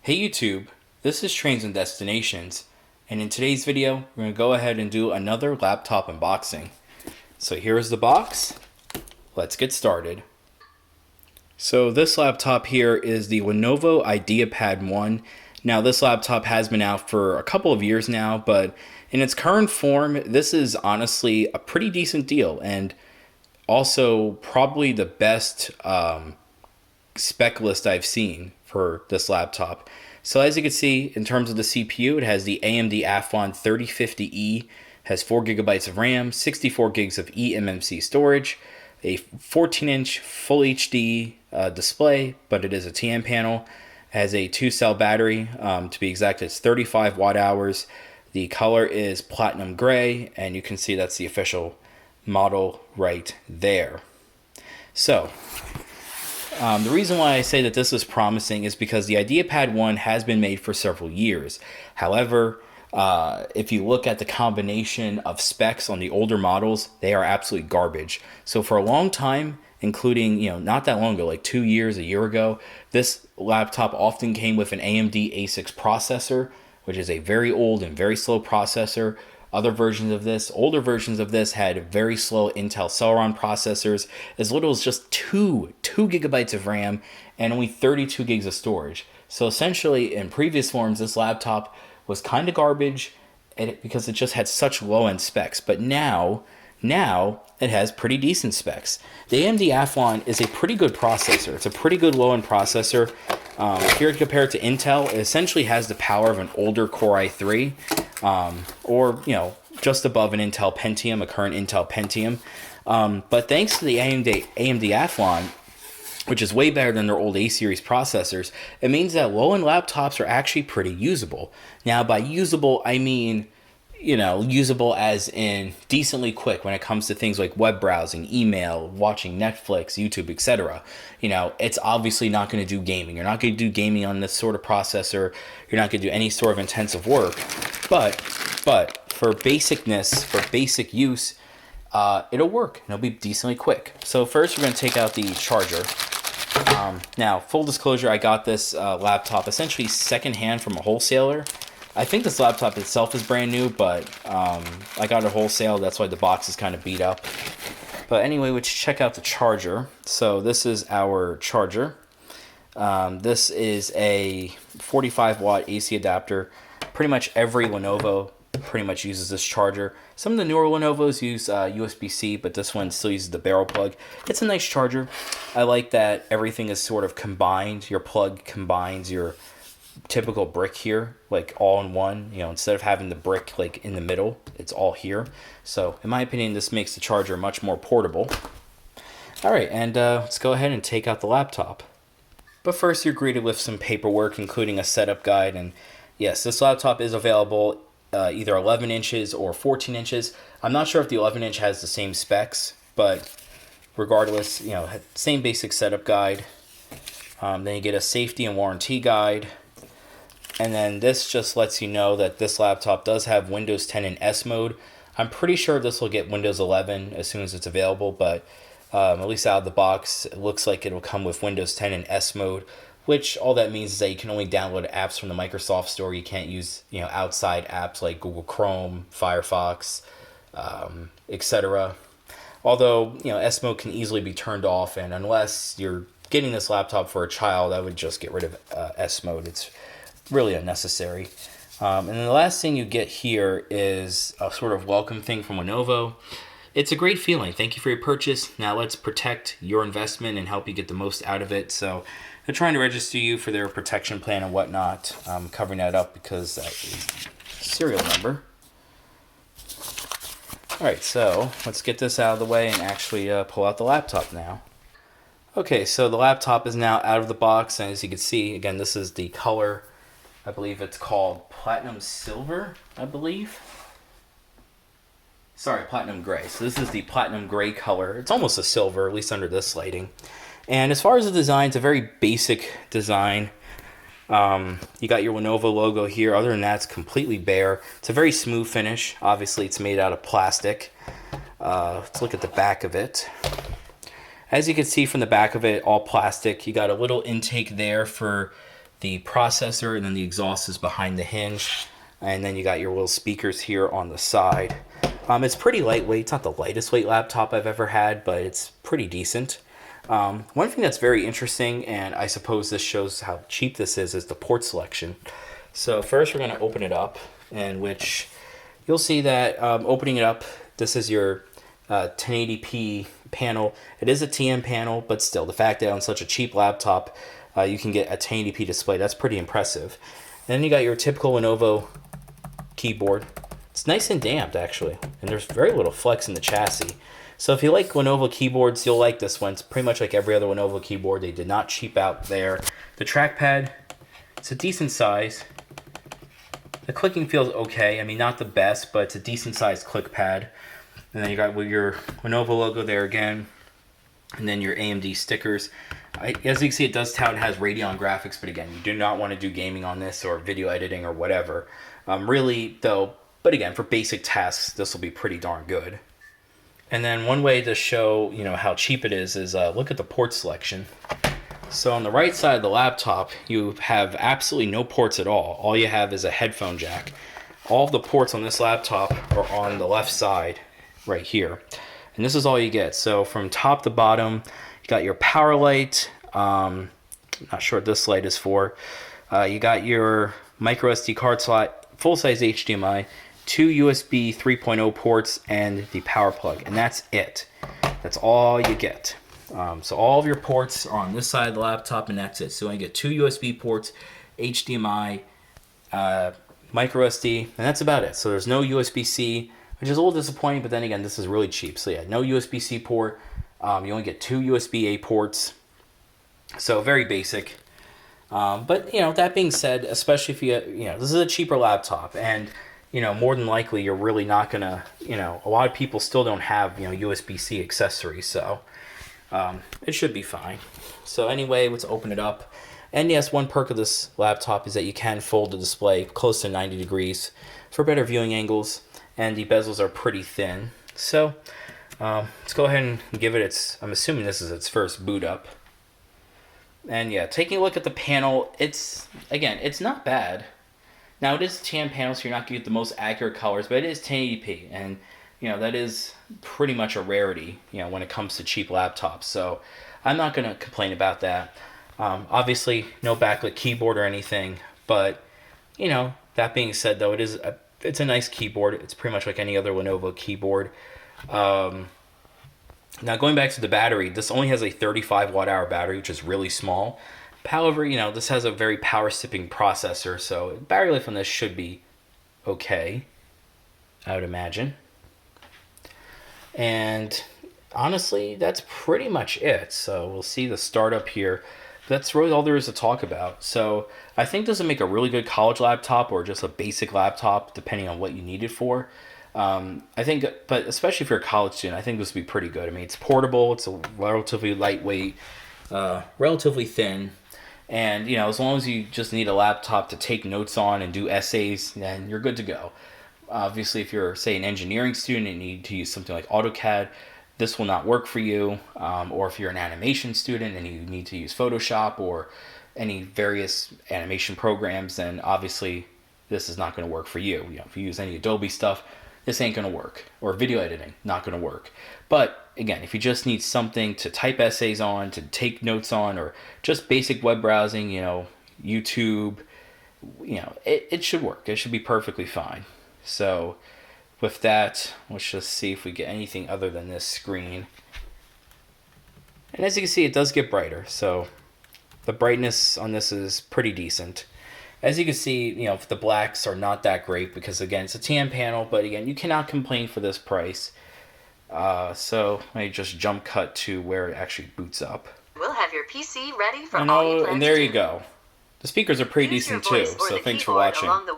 Hey YouTube, this is Trains and Destinations, and in today's video, we're going to go ahead and do another laptop unboxing. So here's the box. Let's get started. So this laptop here is the Lenovo Ideapad 1. Now this laptop has been out for a couple of years now, but in its current form, this is honestly a pretty decent deal, and also probably the best spec list I've seen for this laptop. So as you can see, in terms of the CPU, it has the AMD Athlon 3050E, has 4 gigabytes of RAM, 64 gigs of eMMC storage, a 14-inch Full HD display, but it is a TN panel. It has a 2-cell battery. To be exact, it's 35 watt hours. The color is platinum gray, and you can see that's the official model right there. So the reason why I say that this is promising is because the Ideapad 1 has been made for several years. However, if you look at the combination of specs on the older models, they are absolutely garbage. So for a long time, including, not that long ago, like 2 years, a year ago, this laptop often came with an AMD A6 processor, which is a very old and very slow processor. Other versions of this, older versions of this, had very slow Intel Celeron processors, as little as just 2 gigabytes of RAM and only 32 gigs of storage. So essentially, in previous forms, this laptop was kind of garbage because it just had such low-end specs. But now it has pretty decent specs. The AMD Athlon is a pretty good processor. It's a pretty good low-end processor. If you're compared to Intel, it essentially has the power of an older Core i3, or just above an Intel Pentium, a current Intel Pentium. But thanks to the AMD Athlon, which is way better than their old A-series processors, it means that low-end laptops are actually pretty usable. Now, by usable, I mean usable as in decently quick when it comes to things like web browsing, email, watching Netflix, YouTube, etc. It's obviously not going to do gaming. You're not going to do gaming on this sort of processor. You're not going to do any sort of intensive work. But for basicness, for basic use, it'll work. It'll be decently quick. So first, we're going to take out the charger. Now, full disclosure, I got this laptop essentially secondhand from a wholesaler. I think this laptop itself is brand new, but I got it wholesale. That's why the box is kind of beat up. But anyway, let's check out the charger. So this is our charger. This is a 45 watt AC adapter. Pretty much every Lenovo pretty much uses this charger. Some of the newer Lenovo's use USB-C, but this one still uses the barrel plug. It's a nice charger. I like that everything is sort of combined. Your plug combines your typical brick here, like all in one. Instead of having the brick like in the middle, it's all here. So in my opinion, this makes the charger much more portable. All right, and let's go ahead and take out the laptop. But first, you're greeted with some paperwork, including a setup guide. And yes, this laptop is available either 11 inches or 14 inches. I'm not sure if the 11 inch has the same specs, but regardless, same basic setup guide. Then you get a safety and warranty guide. And then this just lets you know that this laptop does have Windows 10 in S mode. I'm pretty sure this will get Windows 11 as soon as it's available, but at least out of the box, it looks like it'll come with Windows 10 in S mode, which all that means is that you can only download apps from the Microsoft Store. You can't use outside apps like Google Chrome, Firefox, etc. Although S mode can easily be turned off, and unless you're getting this laptop for a child, I would just get rid of S mode. It's really unnecessary. And then the last thing you get here is a sort of welcome thing from Lenovo. It's a great feeling. Thank you for your purchase. Now let's protect your investment and help you get the most out of it. So they're trying to register you for their protection plan and whatnot. I'm covering that up because that is serial number. All right, so let's get this out of the way and actually pull out the laptop now. Okay, so the laptop is now out of the box, and as you can see, again, this is the color. I believe it's called Platinum Silver, I believe. Sorry, Platinum Gray. So this is the Platinum Gray color. It's almost a silver, at least under this lighting. And as far as the design, it's a very basic design. You got your Lenovo logo here. Other than that, it's completely bare. It's a very smooth finish. Obviously, it's made out of plastic. Let's look at the back of it. As you can see from the back of it, all plastic. You got a little intake there for the processor, and then the exhaust is behind the hinge. And then you got your little speakers here on the side. It's pretty lightweight. It's not the lightest weight laptop I've ever had, but it's pretty decent. One thing that's very interesting, and I suppose this shows how cheap this is the port selection. So first we're going to open it up, and which you'll see that opening it up, this is your 1080p panel. It is a TN panel, but still, the fact that on such a cheap laptop you can get a 1080p display, that's pretty impressive. And then you got your typical Lenovo keyboard. It's nice and damped, actually, and there's very little flex in the chassis. So if you like Lenovo keyboards, you'll like this one. It's pretty much like every other Lenovo keyboard. They did not cheap out there. The trackpad, it's a decent size. The clicking feels okay. I mean, not the best, but it's a decent sized click pad. And then you got your Lenovo logo there again, and then your AMD stickers. As you can see, it does tout it has Radeon graphics, but again, you do not want to do gaming on this or video editing or whatever. Really, though, but again, for basic tasks, this will be pretty darn good. And then one way to show, how cheap it is look at the port selection. So on the right side of the laptop, you have absolutely no ports at all. All you have is a headphone jack. All of the ports on this laptop are on the left side, right here. And this is all you get. So from top to bottom, you got your power light. Not sure what this light is for. You got your micro SD card slot, full-size HDMI, 2 USB 3.0 ports, and the power plug. And that's it. That's all you get. So all of your ports are on this side of the laptop, and that's it. So I get 2 USB ports, HDMI, micro SD, and that's about it. So there's no USB-C, which is a little disappointing, but then again, this is really cheap. So yeah, no USB-C port. You only get 2 USB-A ports. So very basic. But that being said, especially if this is a cheaper laptop, and more than likely you're really not gonna, a lot of people still don't have USB-C accessories, so it should be fine. So anyway, let's open it up. And yes, one perk of this laptop is that you can fold the display close to 90 degrees for better viewing angles, and the bezels are pretty thin. So let's go ahead and give it I'm assuming this is its first boot up. And yeah, taking a look at the panel, it's not bad. Now it is a tan panel, so you're not going to get the most accurate colors, but it is 1080p, and that is pretty much a rarity, when it comes to cheap laptops. So I'm not going to complain about that. Obviously, no backlit keyboard or anything, but that being said, though, it's a nice keyboard. It's pretty much like any other Lenovo keyboard. Now going back to the battery, this only has a 35 watt hour battery, which is really small. However, this has a very power sipping processor, so battery life on this should be okay, I would imagine. And honestly, that's pretty much it. So we'll see the startup here. That's really all there is to talk about. So I think this would make a really good college laptop or just a basic laptop, depending on what you need it for. I think, but especially if you're a college student, I think this would be pretty good. I mean, it's portable, it's a relatively lightweight, relatively thin, and as long as you just need a laptop to take notes on and do essays, then you're good to go. Obviously, if you're, say, an engineering student and you need to use something like AutoCAD, this will not work for you. Or if you're an animation student and you need to use Photoshop or any various animation programs, then obviously this is not going to work for you. If you use any Adobe stuff, this ain't going to work. Or video editing, not going to work. But again, if you just need something to type essays on, to take notes on, or just basic web browsing, YouTube, it should work. It should be perfectly fine. So with that, let's just see if we get anything other than this screen. And as you can see, it does get brighter. So the brightness on this is pretty decent. As you can see, the blacks are not that great because, again, it's a TN panel. But again, you cannot complain for this price. So let me just jump cut to where it actually boots up. We'll have your PC ready for all you plan and there to you do. go. The speakers are pretty decent too. So thanks for watching.